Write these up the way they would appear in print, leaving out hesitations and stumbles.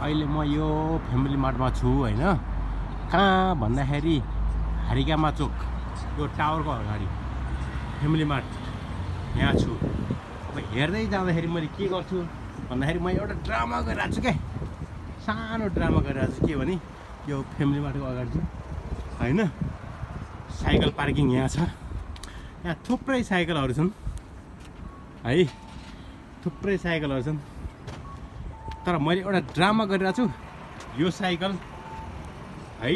अहिले म यो फ्यामिली मार्टमा छु हैन। कहाँ भन्दाखेरि हरिगामा चोक यो टावरको अगाडि फ्यामिली मार्ट यहाँ छु। अब हेर्दै जाँदाखेरि मैले के गर्छु भन्दाखेरि म एउटा ड्रामा गरिरहेको छु क्या। सानो ड्रामा गरिरहेको छु के भने यो फ्यामिली मार्टको अगाडि चाहिँ हैन साइकल पार्किङ यहाँ छ। यहाँ थुप्रै साइकलहरू छन् है, थुप्रै साइकलहरू छन्। तर मैले एउटा ड्रामा गरिरहेको छु। यो साइकल है,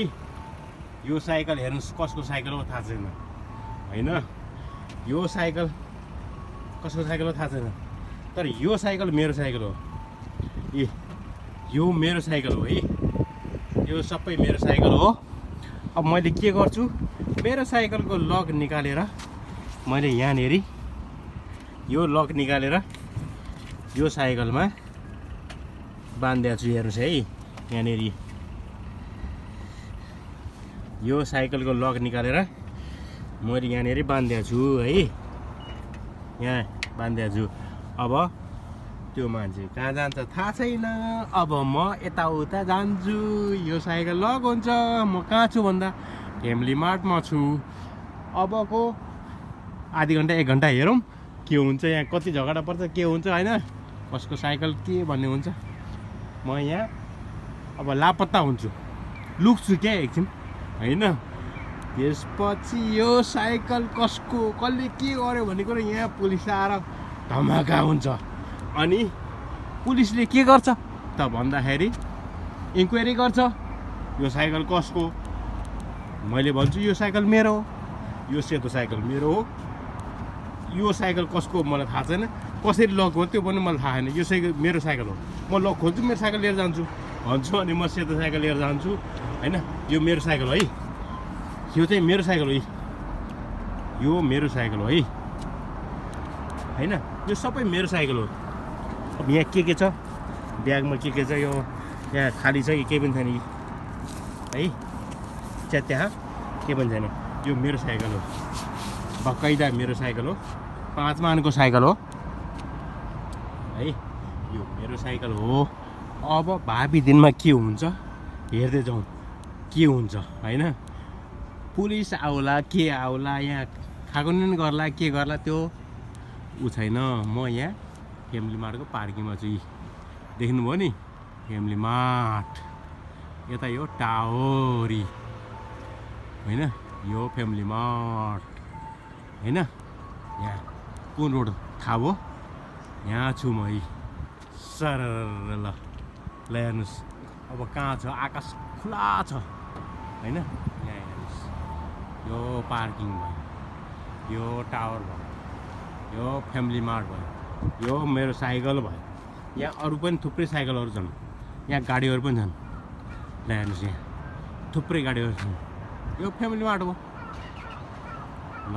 यो साइकल हेर्नुहोस् कसको साइकल हो थाहा छैन हैन। यो साइकल कसको साइकल हो थाहा छैन, तर यो साइकल मेरो साइकल हो। ए यो मेरो साइकल हो है, यो सबै मेरो साइकल हो। अब मैले के गर्छु, मेरो साइकलको लक निकालेर मैले यहाँनेरि यो लक निकालेर यो साइकलमा बाँधिदिएको छु। हेर्नुहोस् है, यहाँनेरि यो साइकलको लक निकालेर मैले यहाँनेरि बाँधिदिएको छु है, यहाँ बाँधिदिएको छु। अब त्यो मान्छे कहाँ जान्छ थाहा छैन। अब म यताउता जान्छु, यो साइकल लक हुन्छ। म कहाँ छु भन्दा फ्यामिली मार्टमा छु। अबको आधी घन्टा 1 घन्टा हेरौँ के हुन्छ, यहाँ कति झगडा पर्छ के हुन्छ हैन, कसको साइकल के भन्ने हुन्छ। म यहाँ अब लापत्ता हुन्छु, लुक्छु क्या एकछिन हैन। त्यसपछि यो साइकल कसको, कसले के गर्यो भन्ने कुरो यहाँ पुलिस आएर धमाका हुन्छ। अनि पुलिसले के गर्छ त भन्दाखेरि इन्क्वायरी गर्छ यो साइकल कसको। मैले भन्छु यो साइकल मेरो हो, यो सेतो साइकल मेरो हो। यो साइकल कसको मलाई थाहा छैन, कसरी लक हो त्यो पनि मलाई थाहा छैन। यो साइकल मेरो साइकल हो, म लक खोल्छु मेरो साइकल लिएर जान्छु भन्छु। अनि म सेतो साइकल लिएर जान्छु हैन। यो मेरो साइकल हो है, यो चाहिँ मेरो साइकल हो है, यो मेरो साइकल हो है हैन। यो सबै मेरो साइकल हो। अब यहाँ के छ ब्यागमा के छ, यो यहाँ खाली छ कि केही पनि छैन है, त्यहाँ केही पनि छैन। यो मेरो साइकल हो, बकाइदा मेरो साइकल हो, 5 मानको साइकल हो है, यो मेरो साइकल हो। अब भावी दिनमा के हुन्छ हेर्दै जाउँ के हुन्छ हैन। पुलिस आउला के आउला, यहाँ खागुन गर्ला के गर्ला त्यो ऊ छैन। म यहाँ फ्यामिली मार्टको पार्किङमा छु। देख्नुभयो नि फ्यामिली मार्ट, यता यो टावरी हैन, यो फ्यामिली मार्ट हैन। यहाँ कुन रोड थाहा भयो, यहाँ छु म है सर। ल हेर्नुहोस् अब कहाँ छ, आकाश खुला छ हैन। यहाँ हेर्नुहोस् यो पार्किङ भयो, यो टावर भयो, यो फ्यामिली मार्ट भयो, यो मेरो साइकल भयो। यहाँ अरू पनि थुप्रै साइकलहरू छन्, यहाँ गाडीहरू पनि छन्। ल हेर्नुहोस् यहाँ थुप्रै गाडीहरू छन्, यो फ्यामिली मार्ट हो। ल